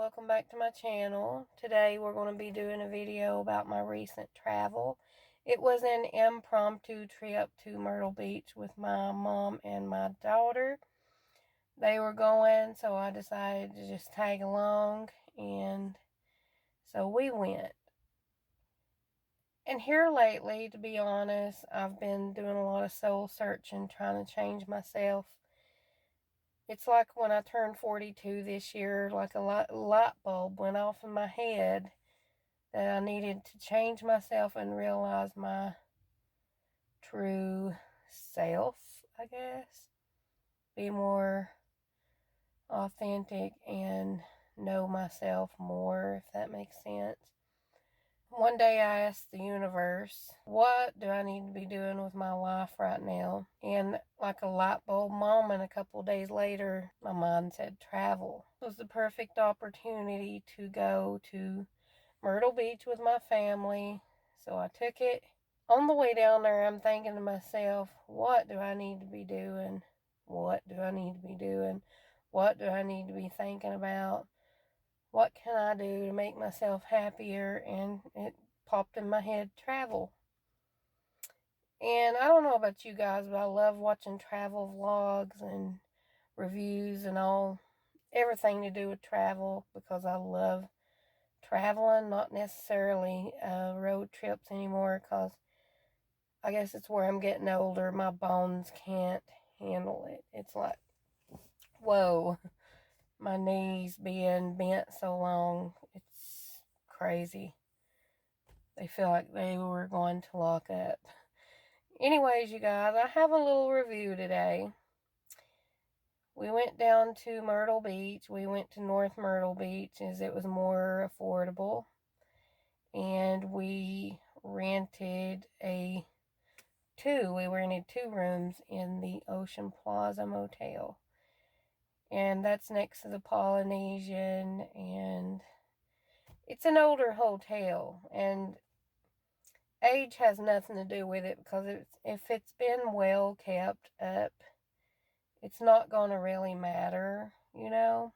welcome back to my channel. Today we're going to be doing a video about my recent travel. It was an impromptu trip to Myrtle Beach with my mom and my daughter. They were going, so I decided to just tag along, and so we went. And here lately, to be honest, I've been doing a lot of soul searching, trying to change myself. It's like when I turned 42 this year, like a light bulb went off in my head that I needed to change myself and realize my true self, I guess. Be more authentic and know myself more, if that makes sense. One day I asked the universe, what do I need to be doing with my life right now? And like a light bulb moment, a couple of days later, my mind said travel. It was the perfect opportunity to go to Myrtle Beach with my family, so I took it. On the way down there, I'm thinking to myself, what do I need to be doing? What do I need to be doing? What do I need to be thinking about? What can I do to make myself happier? And it popped in my head, travel. And I don't know about you guys, but I love watching travel vlogs and reviews and everything to do with travel, because I love traveling, not necessarily road trips anymore, because I guess it's where I'm getting older. My bones can't handle it. It's like, whoa, my knees being bent so long, it's crazy. They feel like they were going to lock up. Anyways, you guys, I have a little review today. We went down to Myrtle Beach. We went to North Myrtle Beach as it was more affordable. And we rented we rented 2 rooms in the Ocean Plaza Motel. And that's next to the Polynesian, and it's an older hotel, and age has nothing to do with it, because if it's been well kept up, it's not going to really matter, you know.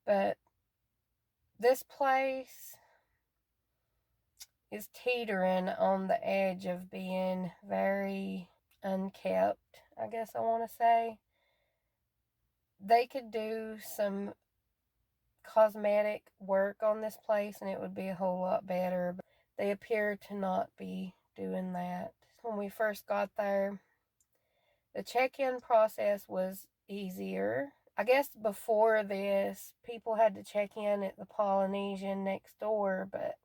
But this place is teetering on the edge of being very unkept, I guess I want to say. They could do some cosmetic work on this place and it would be a whole lot better, but they appear to not be doing that. When we first got there, the check-in process was easier. I guess before this, people had to check in at the Polynesian next door, but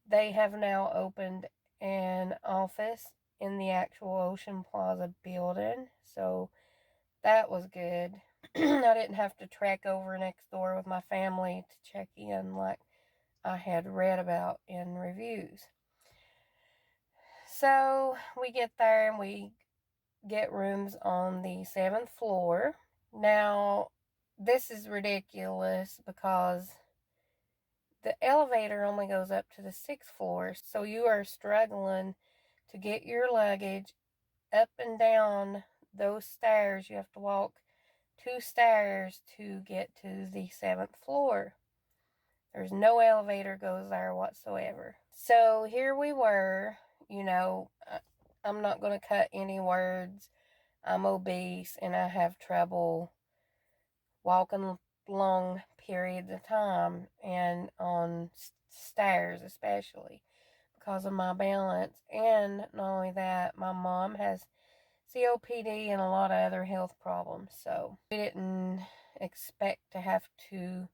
they have now opened an office in the actual Ocean Plaza building, so that was good. I didn't have to trek over next door with my family to check in like I had read about in reviews. So we get there and we get rooms on the 7th floor. Now, this is ridiculous because the elevator only goes up to the 6th floor, so you are struggling to get your luggage up and down those stairs. You have to walk 2 stairs to get to the 7th floor. There's no elevator goes there whatsoever. So here we were, you know, I'm not going to cut any words. I'm obese and I have trouble walking long periods of time, and on stairs especially, because of my balance. And not only that, my mom has COPD and a lot of other health problems, so we didn't expect to have to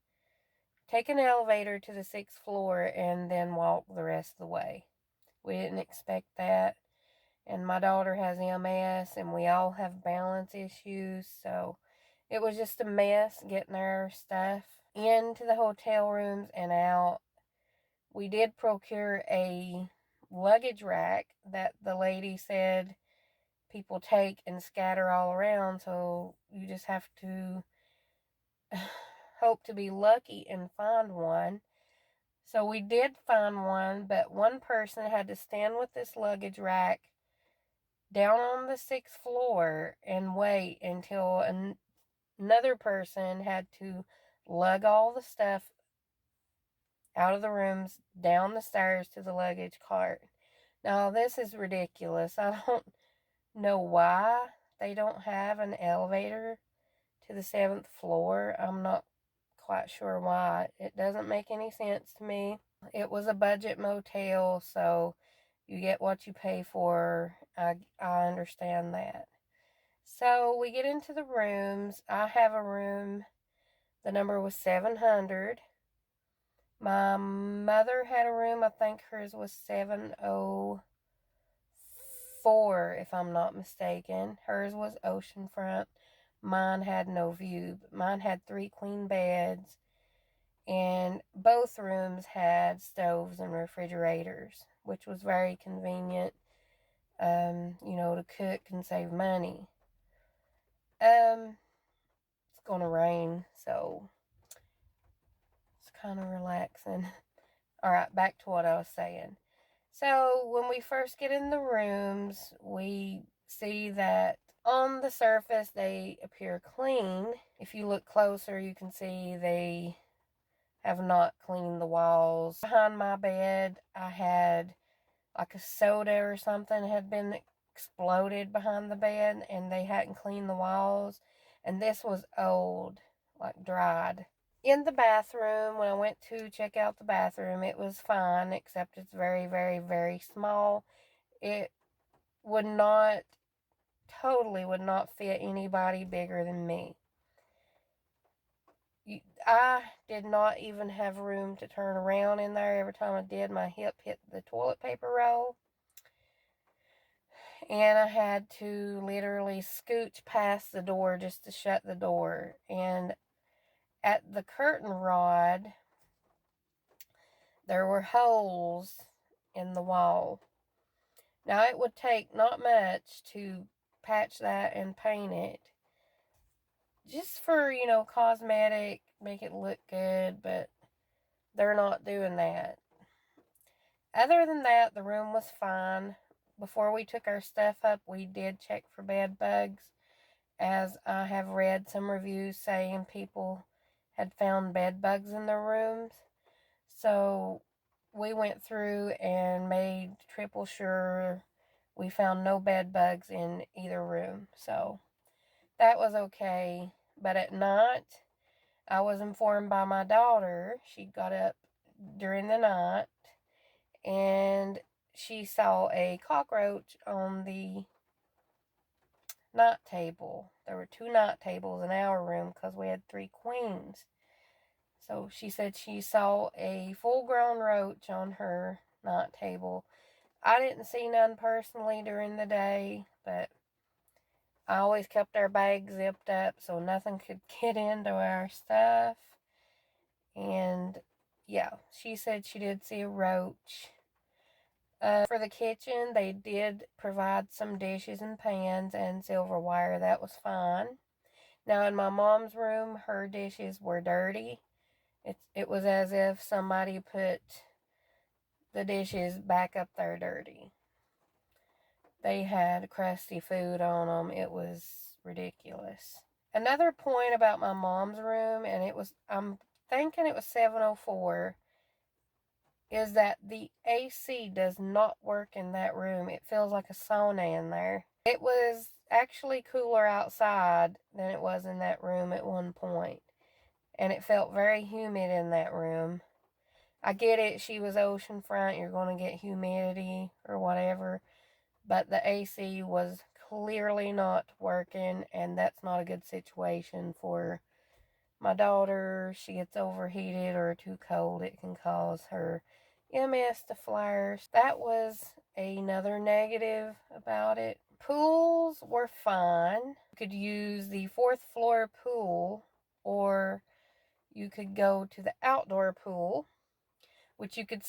take an elevator to the 6th floor and then walk the rest of the way. We didn't expect that. And my daughter has MS, and we all have balance issues, so it was just a mess getting our stuff into the hotel rooms and out. We did procure a luggage rack that the lady said people take and scatter all around, so you just have to hope to be lucky and find one. So we did find one, but one person had to stand with this luggage rack down on the 6th floor and wait until another person had to lug all the stuff out of the rooms, down the stairs to the luggage cart. Now, this is ridiculous. I don't know why they don't have an elevator to the 7th floor. I'm not quite sure why. It doesn't make any sense to me. It was a budget motel, so you get what you pay for. I understand that. So we get into the rooms. I have a room. The number was 700. My mother had a room. I think hers was 704, if I'm not mistaken. Hers was oceanfront. Mine had no view. Mine had 3 queen beds. And both rooms had stoves and refrigerators, which was very convenient, to cook and save money. It's going to rain, so it's kind of relaxing. All right, back to what I was saying. So when we first get in the rooms, we see that on the surface they appear clean. If you look closer, you can see they have not cleaned the walls. Behind my bed, I had like a soda or something had been exploded behind the bed, and they hadn't cleaned the walls. And this was old, like dried. In the bathroom, when I went to check out the bathroom, it was fine, except it's very, very, very small. It totally would not fit anybody bigger than me. I did not even have room to turn around in there. Every time I did, my hip hit the toilet paper roll. And I had to literally scooch past the door just to shut the door. And at the curtain rod, there were holes in the wall. Now, it would take not much to patch that and paint it. Just for, cosmetic, make it look good, but they're not doing that. Other than that, the room was fine. Before we took our stuff up, we did check for bed bugs, as I have read some reviews saying people had found bed bugs in their rooms. So we went through and made triple sure we found no bed bugs in either room. So that was okay. But at night, I was informed by my daughter. She got up during the night and she saw a cockroach on the night table. There were 2 night tables in our room because we had 3 queens. So she said she saw a full-grown roach on her night table. I didn't see none personally during the day, but I always kept our bags zipped up so nothing could get into our stuff. And yeah, she said she did see a roach. For the kitchen, they did provide some dishes and pans and silverware. That was fine. Now, in my mom's room, her dishes were dirty. It was as if somebody put the dishes back up there dirty. They had crusty food on them. It was ridiculous. Another point about my mom's room, and I'm thinking it was 704, is that the AC does not work in that room. It feels like a sauna in there. It was actually cooler outside than it was in that room at one point. And it felt very humid in that room. I get it, she was oceanfront, you're going to get humidity or whatever. But the AC was clearly not working, and that's not a good situation for my daughter. She gets overheated or too cold, it can cause her MS to flare. That was another negative about it. Pools were fine. You could use the 4th floor pool, or you could go to the outdoor pool, which you could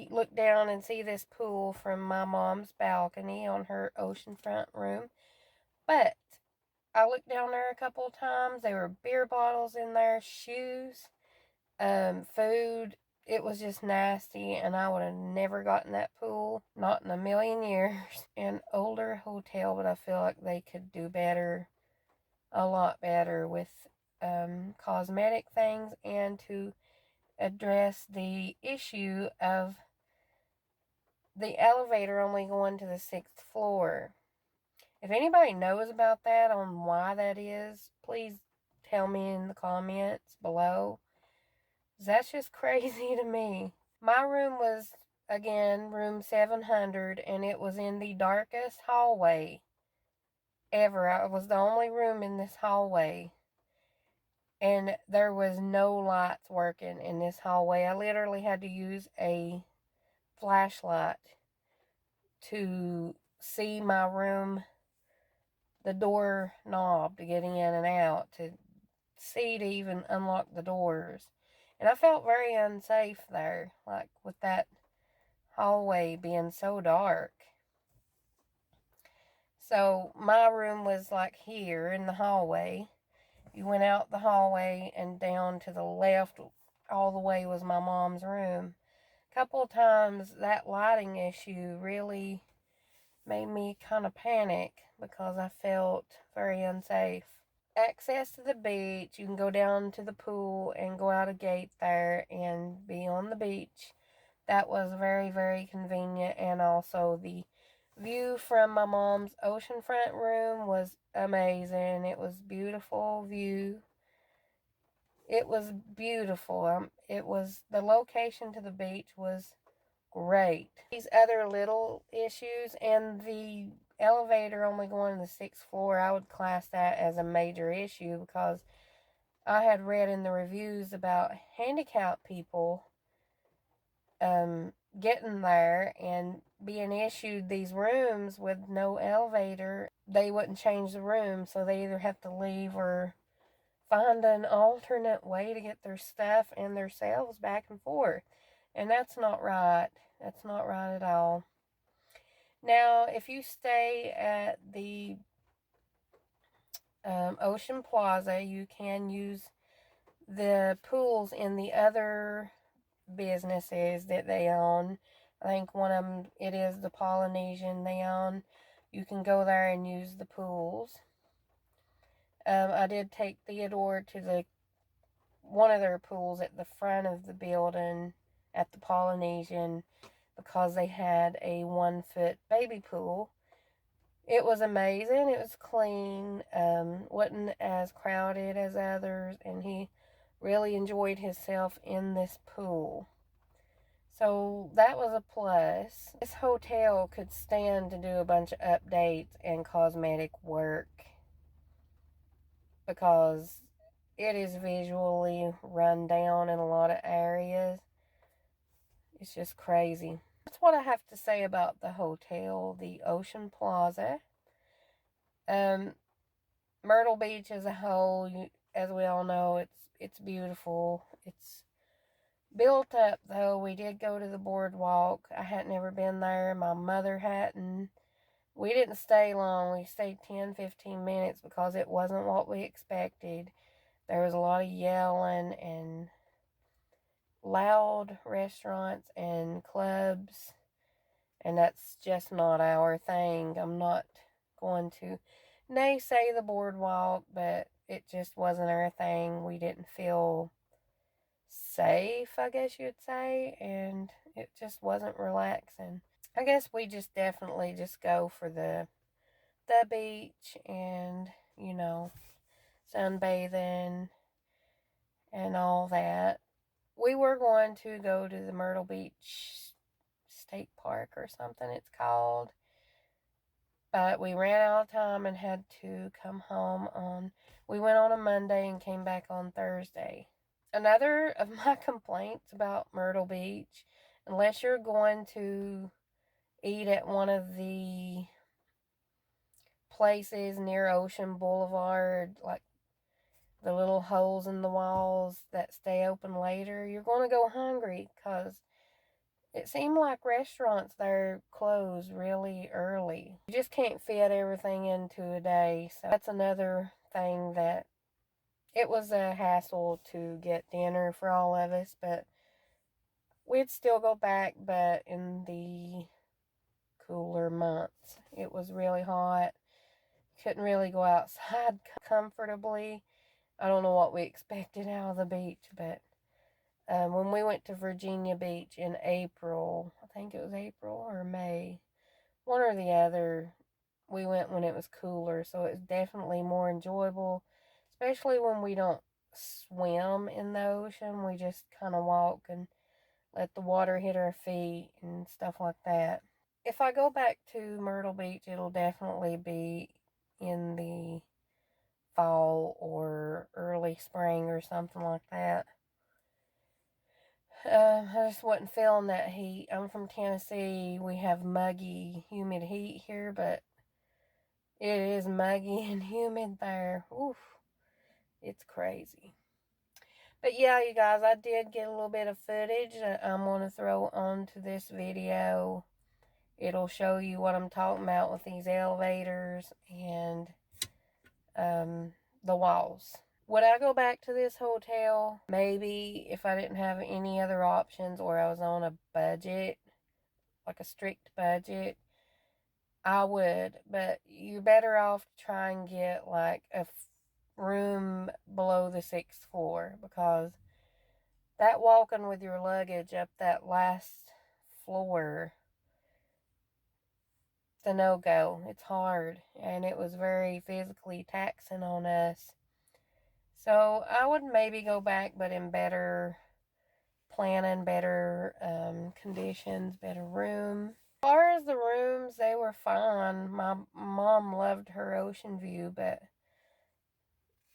look down and see this pool from my mom's balcony on her oceanfront room. But I looked down there a couple of times. There were beer bottles in there, shoes, food. It was just nasty, and I would have never gotten that pool, not in a million years. An older hotel, but I feel like they could do better, a lot better with cosmetic things and to address the issue of the elevator only going to the 6th floor. If anybody knows about that, on why that is, please tell me in the comments below. That's just crazy to me. My room was, again, room 700, and it was in the darkest hallway ever. I was the only room in this hallway, and there was no lights working in this hallway. I literally had to use a flashlight to see my room, the door knob to get in and out, to see to even unlock the doors. And I felt very unsafe there, like with that hallway being so dark. So my room was like here in the hallway. You went out the hallway and down to the left all the way was my mom's room. A couple of times that lighting issue really made me kind of panic because I felt very unsafe. Access to the beach, you can go down to the pool and go out a gate there and be on the beach. That was very, very convenient. And also the view from my mom's oceanfront room was amazing. It was beautiful view. It was beautiful. It was, the location to the beach was great. These other little issues and the elevator only going to the 6th floor, I would class that as a major issue because I had read in the reviews about handicapped people getting there and being issued these rooms with no elevator. They wouldn't change the room, so they either have to leave or find an alternate way to get their stuff and themselves back and forth. And that's not right. That's not right at all. Now, if you stay at the Ocean Plaza, you can use the pools in the other businesses that they own. I think one of them, it is the Polynesian they own. You can go there and use the pools. I did take Theodore to one of their pools at the front of the building at the Polynesian because they had a 1-foot baby pool. It was amazing. It was clean. Wasn't as crowded as others, and he really enjoyed himself in this pool. So that was a plus. This hotel could stand to do a bunch of updates and cosmetic work because it is visually run down in a lot of areas. It's just crazy. That's what I have to say about the hotel, the Ocean Plaza. Myrtle Beach as a whole, as we all know, it's beautiful. It's built up, though. We did go to the boardwalk. I hadn't ever been there. My mother hadn't. We didn't stay long. We stayed 10-15 minutes because it wasn't what we expected. There was a lot of yelling and loud restaurants and clubs, and that's just not our thing. I'm not going to naysay the boardwalk, but it just wasn't our thing. We didn't feel safe, I guess you'd say, and it just wasn't relaxing. I guess we just definitely just go for the beach and, sunbathing and all that. We were going to go to the Myrtle Beach State Park or something it's called, but we ran out of time and had to come home we went on a Monday and came back on Thursday. Another of my complaints about Myrtle Beach, unless you're going to eat at one of the places near Ocean Boulevard, like the little holes in the walls that stay open later, you're going to go hungry because it seemed like restaurants there close really early. You just can't fit everything into a day. So that's another thing that it was a hassle to get dinner for all of us, but we'd still go back, but in the cooler months. It was really hot. Couldn't really go outside comfortably. I don't know what we expected out of the beach, but when we went to Virginia Beach in April, I think it was April or May, one or the other, we went when it was cooler, so it's definitely more enjoyable, especially when we don't swim in the ocean. We just kind of walk and let the water hit our feet and stuff like that. If I go back to Myrtle Beach, it'll definitely be in the fall or early spring or something like that. I just wasn't feeling that heat. I'm from Tennessee. We have muggy, humid heat here, but it is muggy and humid there. Oof, it's crazy. But yeah, you guys, I did get a little bit of footage that I'm going to throw onto this video. It'll show you what I'm talking about with these elevators and the walls. Would I go back to this hotel? Maybe, if I didn't have any other options or I was on a budget, like a strict budget, I would. But you're better off to try and get like a room below the 6th floor, because that walking with your luggage up that last floor, it's a no-go. It's hard, and it was very physically taxing on us. So I would maybe go back, but in better planning, better conditions, better room. As far as the rooms, they were fine. My mom loved her ocean view, but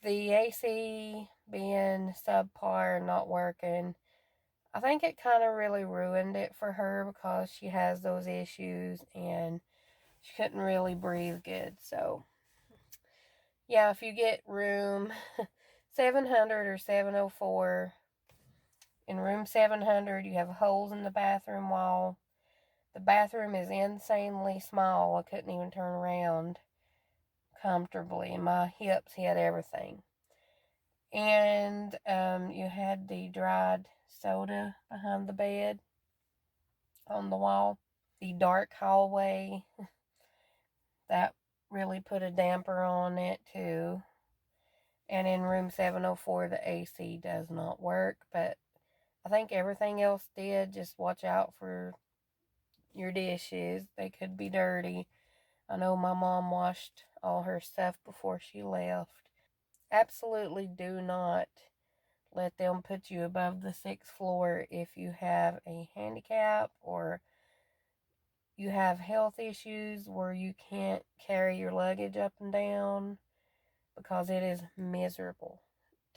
the AC being subpar and not working, I think it kind of really ruined it for her, because she has those issues and she couldn't really breathe good. So yeah, if you get room 700 or 704, in room 700 you have holes in the bathroom wall. The bathroom is insanely small. I couldn't even turn around comfortably, and my hips hit everything. And you had the dried soda behind the bed on the wall. The dark hallway, that really put a damper on it too. And in room 704, the AC does not work, but I think everything else did. Just watch out for your dishes. They could be dirty. I know my mom washed all her stuff before she left. Absolutely do not let them put you above the 6th floor if you have a handicap or you have health issues where you can't carry your luggage up and down, because it is miserable.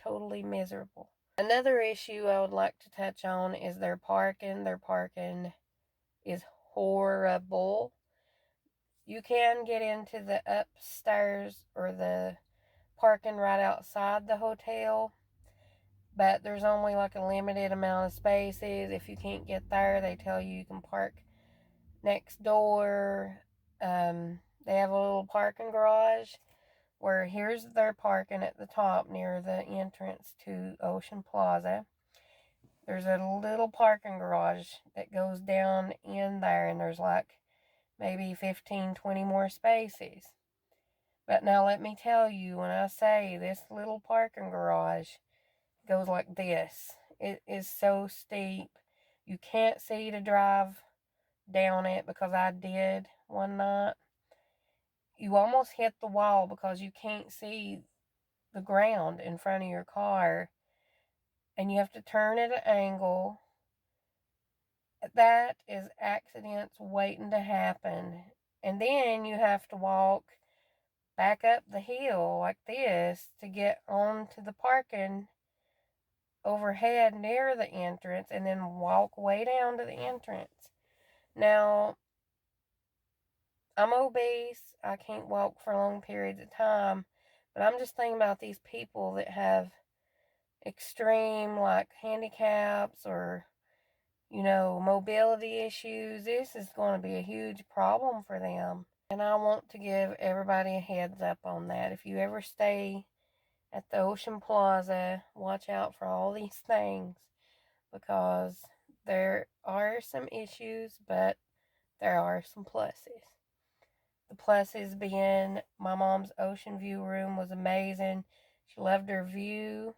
Totally miserable. Another issue I would like to touch on is their parking. Their parking is horrible. You can get into the upstairs or the parking right outside the hotel, but there's only like a limited amount of spaces. If you can't get there, they tell you can park next door. They have a little parking garage where here's their parking at the top near the entrance to Ocean Plaza. There's a little parking garage that goes down in there, and there's like maybe 15, 20 more spaces. But now let me tell you, when I say this little parking garage goes like this, it is so steep. You can't see to drive down it, because I did one night. You almost hit the wall because you can't see the ground in front of your car, and you have to turn at an angle. That is accidents waiting to happen. And then you have to walk back up the hill like this to get onto the parking overhead near the entrance, and then walk way down to the entrance. Now, I'm obese. I can't walk for long periods of time, but I'm just thinking about these people that have extreme, like, handicaps or, mobility issues. This is going to be a huge problem for them. And I want to give everybody a heads up on that. If you ever stay at the Ocean Plaza, watch out for all these things, because there are some issues, but there are some pluses. The pluses being, my mom's ocean view room was amazing. She loved her view.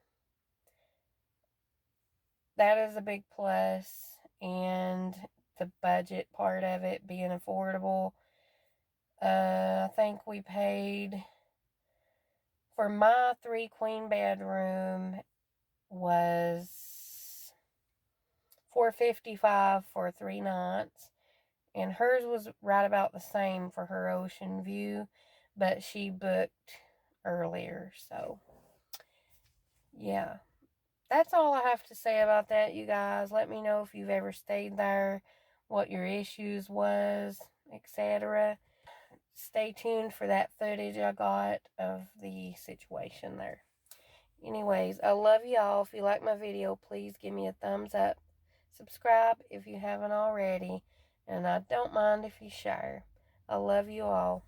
That is a big plus. And the budget part of it being affordable. I think we paid for my 3 queen bedroom was $455 for 3 nights, and hers was right about the same for her ocean view, but she booked earlier. So yeah, that's all I have to say about that, you guys. Let me know if you've ever stayed there, what your issues was, etc. Stay tuned for that footage I got of the situation there. Anyways, I love y'all. If you like my video, please give me a thumbs up. Subscribe if you haven't already. And I don't mind if you share. I love you all.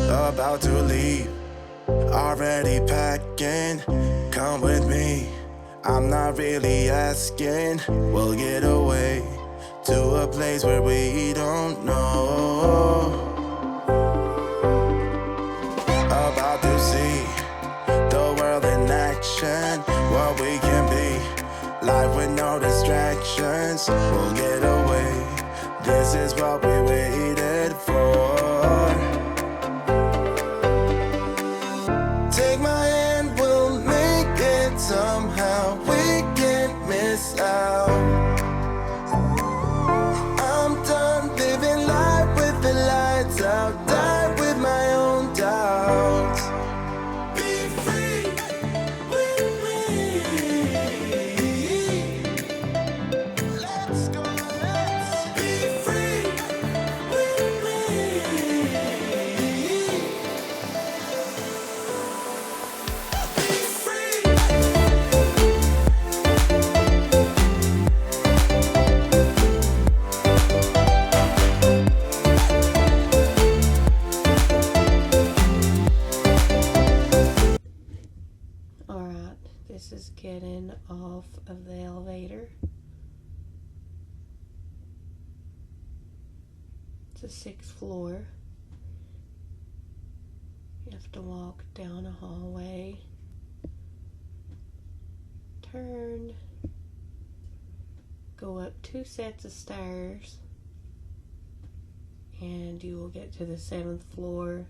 About to leave, already packing. Come with me, I'm not really asking. We'll get away to a place where we don't know. About to see the world in action, what we can be, life with no distractions. We'll get away, this is what we waited for. Take my hand, we'll make it somehow. We can't miss out. I'm done living life with the lights out. Die with my own doubts. Be free with me. Let's go, let's be free with me. Alright, this is getting off of the elevator. It's the 6th floor. You have to walk down a hallway, turn, go up 2 sets of stairs, and you will get to the 7th floor.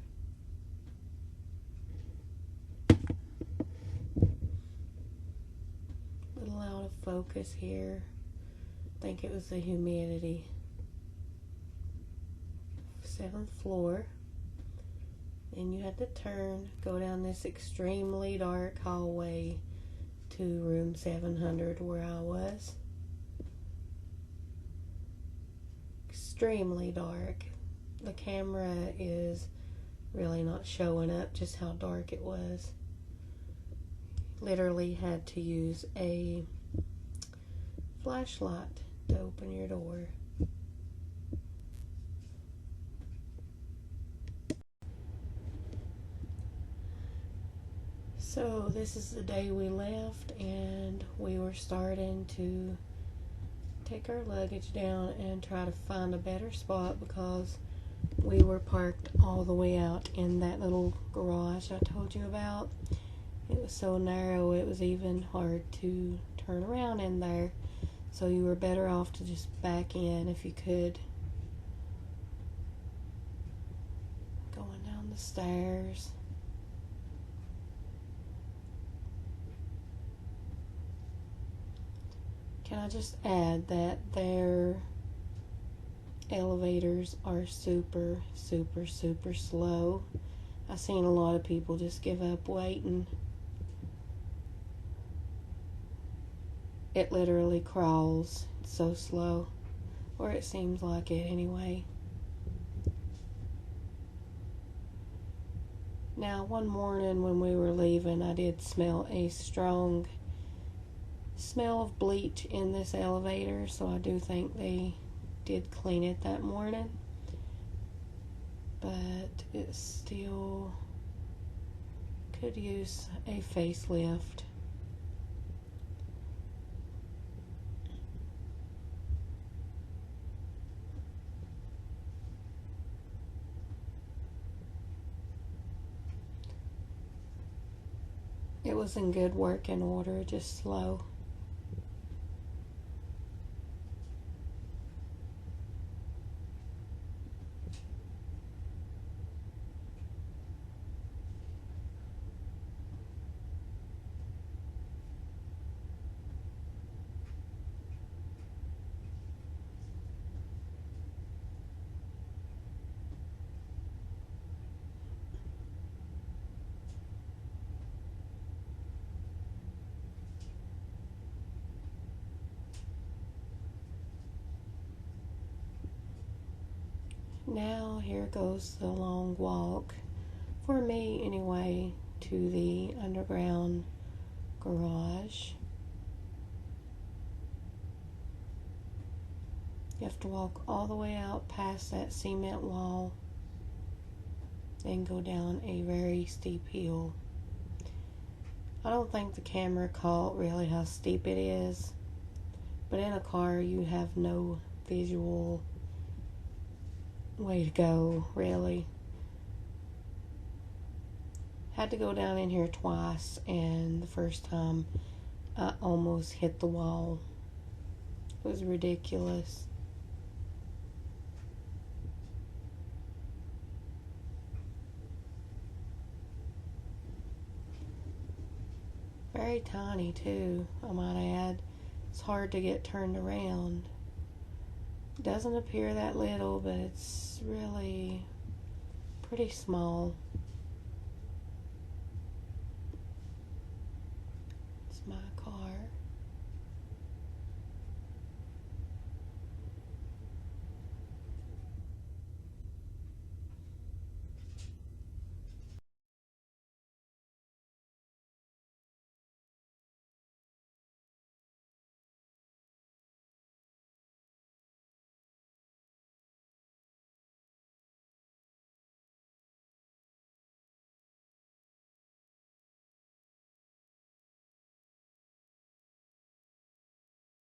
A little out of focus here. I think it was the humidity. 7th floor. Then you had to turn, go down this extremely dark hallway to room 700 where I was. Extremely dark. The camera is really not showing up just how dark it was. Literally had to use a flashlight to open your door. So this is the day we left, and we were starting to take our luggage down and try to find a better spot because we were parked all the way out in that little garage I told you about. It was so narrow it was even hard to turn around in there, so you were better off to just back in if you could. Going down the stairs. Can I just add that their elevators are super, super, super slow. I've seen a lot of people just give up waiting. It literally crawls. It's so slow. Or it seems like it anyway. Now, one morning when we were leaving, I did smell a strong smell of bleach in this elevator, so I do think they did clean it that morning. but it still could use a facelift. It was in good working order, just slow. Now here goes the long walk, for me anyway, to the underground garage. You have to walk all the way out past that cement wall and go down a very steep hill. I don't think the camera caught really how steep it is, but in a car you have no visual way to go, really. Had to go down in here twice, and the first time I almost hit the wall. It was ridiculous. Very tiny too, I might add. It's hard to get turned around. Doesn't appear that little, but it's really pretty small. It's my car.